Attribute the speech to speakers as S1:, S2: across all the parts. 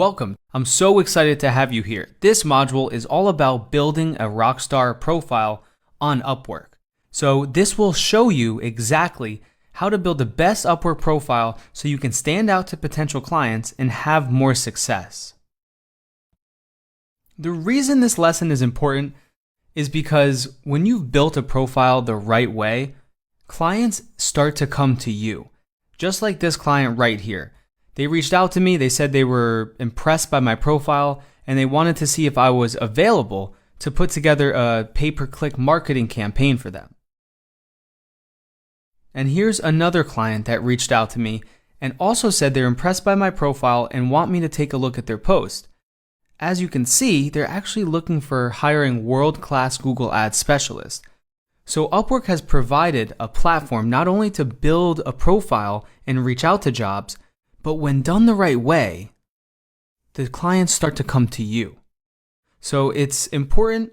S1: Welcome. I'm so excited to have you here. This module is all about building a rockstar profile on Upwork. So this will show you exactly how to build the best Upwork profile so you can stand out to potential clients and have more success. The reason this lesson is important is because when you've built a profile the right way, clients start to come to you. Just like this client right here. They reached out to me, they said they were impressed by my profile, and they wanted to see if I was available to put together a pay-per-click marketing campaign for them. And here's another client that reached out to me and also said they're impressed by my profile and want me to take a look at their post. As you can see, they're actually looking for hiring world-class Google Ads specialists. So Upwork has provided a platform not only to build a profile and reach out to jobs, but when done the right way, the clients start to come to you. So it's important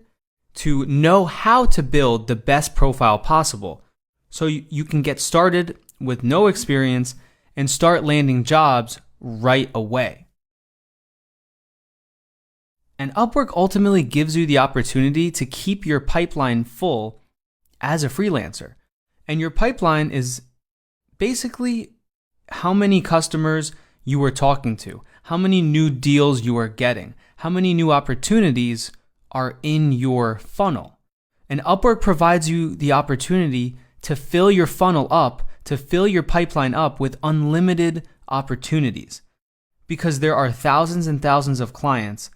S1: to know how to build the best profile possible so you can get started with no experience and start landing jobs right away. And Upwork ultimately gives you the opportunity to keep your pipeline full as a freelancer. And your pipeline is basically how many customers you are talking to, how many new deals you are getting, how many new opportunities are in your funnel. And Upwork provides you the opportunity to fill your funnel up, to fill your pipeline up with unlimited opportunities. Because there are thousands and thousands of clients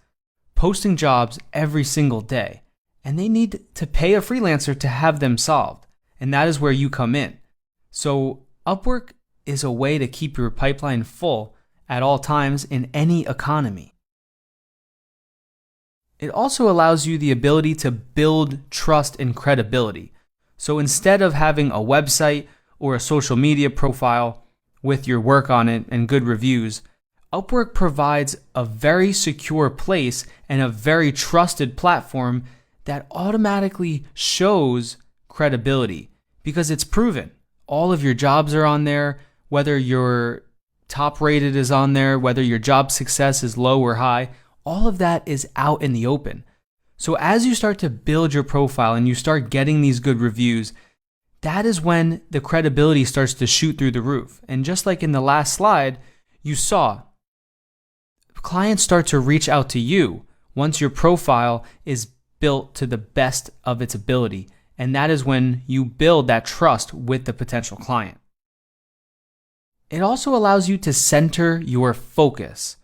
S1: posting jobs every single day, and they need to pay a freelancer to have them solved. And that is where you come in. So Upwork is a way to keep your pipeline full at all times in any economy. It also allows you the ability to build trust and credibility. So instead of having a website or a social media profile with your work on it and good reviews, Upwork provides a very secure place and a very trusted platform that automatically shows credibility because it's proven. All of your jobs are on there, whether your top rated is on there, whether your job success is low or high, all of that is out in the open. So as you start to build your profile and you start getting these good reviews, that is when the credibility starts to shoot through the roof. And just like in the last slide, you saw clients start to reach out to you once your profile is built to the best of its ability. And that is when you build that trust with the potential client. It also allows you to center your focus.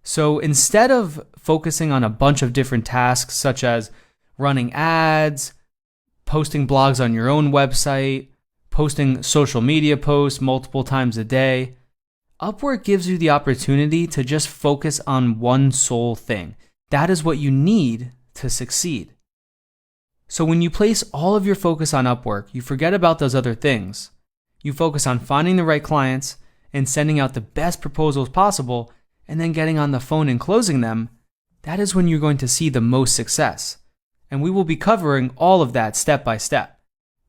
S1: So instead of focusing on a bunch of different tasks such as running ads, posting blogs on your own website, posting social media posts multiple times a day, Upwork gives you the opportunity to just focus on one sole thing. That is what you need to succeed. So when you place all of your focus on Upwork, you forget about those other things. You focus on finding the right clients and sending out the best proposals possible, and then getting on the phone and closing them. That is when you're going to see the most success. And we will be covering all of that step by step.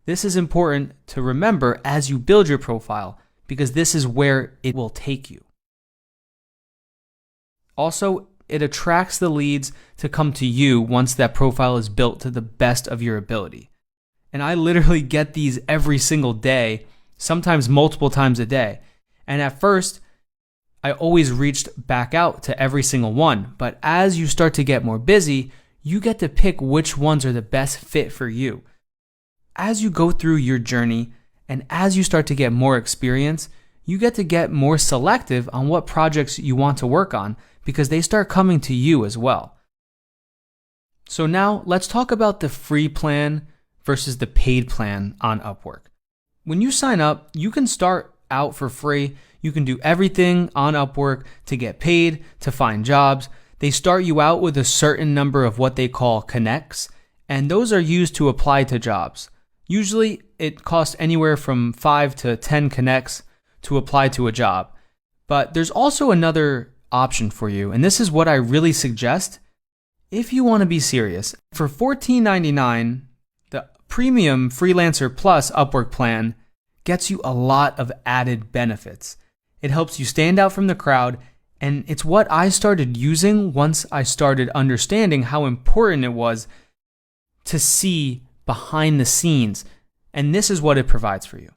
S1: This is important to remember as you build your profile, because this is where it will take you. Also, it attracts the leads to come to you once that profile is built to the best of your ability. And I literally get these every single day, sometimes multiple times a day. And at first, I always reached back out to every single one. But as you start to get more busy, you get to pick which ones are the best fit for you. As you go through your journey and as you start to get more experience, you get to get more selective on what projects you want to work on because they start coming to you as well. So now let's talk about the free plan versus the paid plan on Upwork. When you sign up, you can start out for free. You can do everything on Upwork to get paid, to find jobs. They start you out with a certain number of what they call connects, and those are used to apply to jobs. Usually it costs anywhere from 5 to 10 connects to apply to a job. But there's also another option for you, and this is what I really suggest if you want to be serious. For $14.99, the Premium Freelancer Plus Upwork plan gets you a lot of added benefits. It helps you stand out from the crowd And it's what I started using once I started understanding how important it was to see behind the scenes. And this is what it provides for you.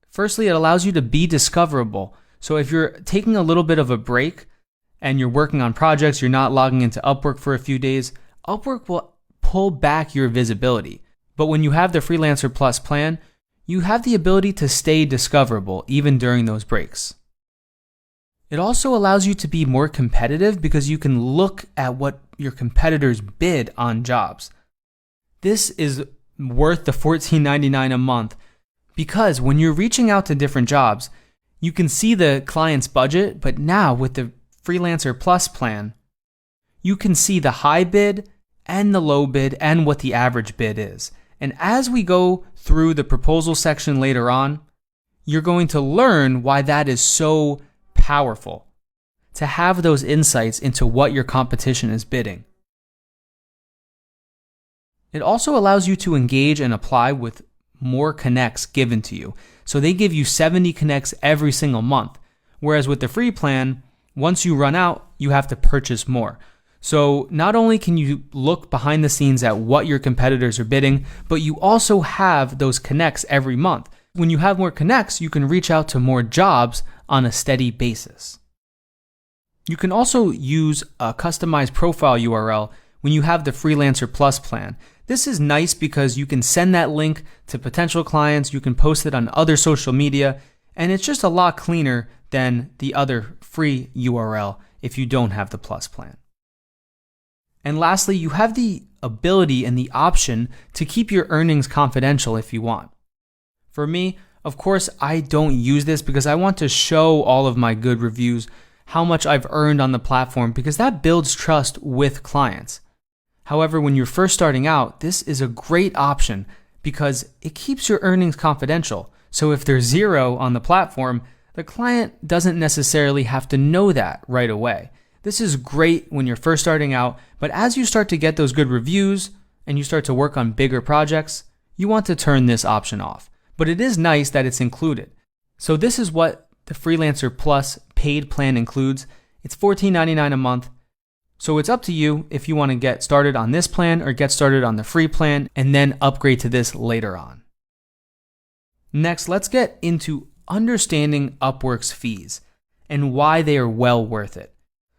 S1: Firstly, it allows you to be discoverable. So if you're taking a little bit of a break and you're working on projects, you're not logging into Upwork for a few days, Upwork will pull back your visibility. But when you have the Freelancer Plus plan, you have the ability to stay discoverable even during those breaks. It also allows you to be more competitive because you can look at what your competitors bid on jobs. This is worth the $14.99 a month because when you're reaching out to different jobs, you can see the client's budget, but now with the Freelancer Plus plan, you can see the high bid and the low bid and what the average bid is. And as we go through the proposal section later on, you're going to learn why that is so powerful, to have those insights into what your competition is bidding. It also allows you to engage and apply with more connects given to you. So they give you 70 connects every single month, whereas with the free plan, once you run out, you have to purchase more. So not only can you look behind the scenes at what your competitors are bidding, but you also have those connects every month. When you have more connects, you can reach out to more jobs on a steady basis. You can also use a customized profile URL when you have the Freelancer Plus plan. This is nice because you can send that link to potential clients, you can post it on other social media, and it's just a lot cleaner than the other free URL if you don't have the Plus plan. And lastly, you have the ability and the option to keep your earnings confidential if you want. For me, of course, I don't use this because I want to show all of my good reviews, how much I've earned on the platform, because that builds trust with clients. However, when you're first starting out, this is a great option because it keeps your earnings confidential. So if there's 0 on the platform, the client doesn't necessarily have to know that right away. This is great when you're first starting out, but as you start to get those good reviews and you start to work on bigger projects, you want to turn this option off. But it is nice that it's included. So this is what the Freelancer Plus paid plan includes. It's $14.99 a month. So it's up to you if you want to get started on this plan or get started on the free plan and then upgrade to this later on. Next, let's get into understanding Upwork's fees and why they are well worth it.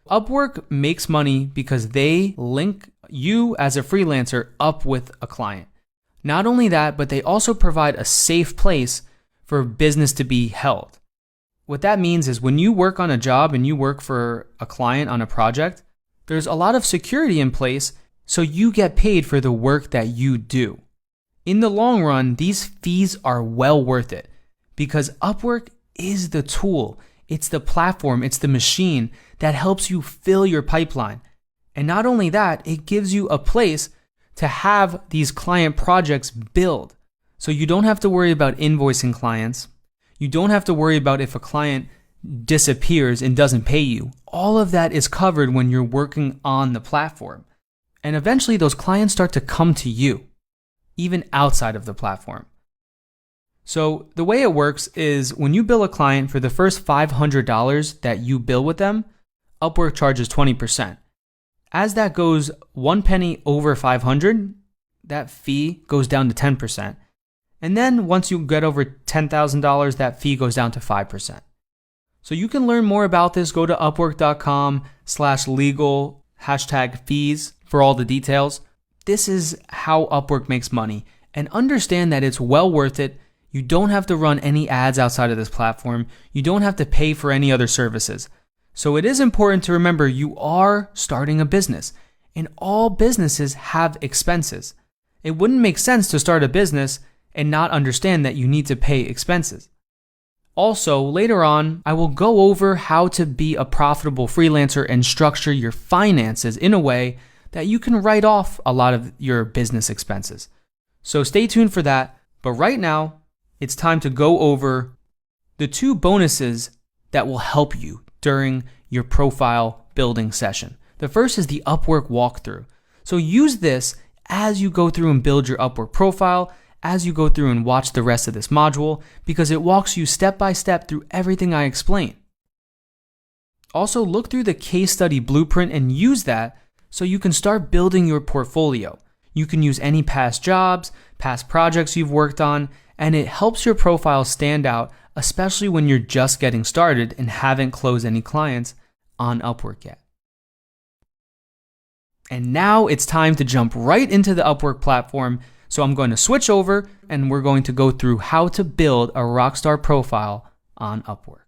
S1: Upwork makes money because they link you as a freelancer up with a client. Not only that, but they also provide a safe place for business to be held. What that means is when you work on a job and you work for a client on a project, there's a lot of security in place so you get paid for the work that you do. In the long run, these fees are well worth it because Upwork is the tool, it's the platform, it's the machine that helps you fill your pipeline. And not only that, it gives you a place to have these client projects build. So you don't have to worry about invoicing clients. You don't have to worry about if a client disappears and doesn't pay you. All of that is covered when you're working on the platform. And eventually those clients start to come to you, even outside of the platform. So the way it works is when you bill a client for the first $500 that you bill with them, Upwork charges 20%. As that goes 1 penny over 500, that fee goes down to 10%. And then once you get over $10,000, that fee goes down to 5%. So you can learn more about this. Go to upwork.com/legal #fees for all the details. This is how Upwork makes money. And understand that it's well worth it. You don't have to run any ads outside of this platform. You don't have to pay for any other services. So it is important to remember you are starting a business, and all businesses have expenses. It wouldn't make sense to start a business and not understand that you need to pay expenses. Also, later on, I will go over how to be a profitable freelancer and structure your finances in a way that you can write off a lot of your business expenses. So stay tuned for that. But right now, it's time to go over the 2 bonuses that will help you during your profile building session. The first is the Upwork walkthrough. So use this as you go through and build your Upwork profile, as you go through and watch the rest of this module, because it walks you step by step through everything I explain. Also, look through the case study blueprint and use that so you can start building your portfolio. You can use any past jobs, past projects you've worked on, and it helps your profile stand out, especially when you're just getting started and haven't closed any clients on Upwork yet. And now it's time to jump right into the Upwork platform. So I'm going to switch over and we're going to go through how to build a rockstar profile on Upwork.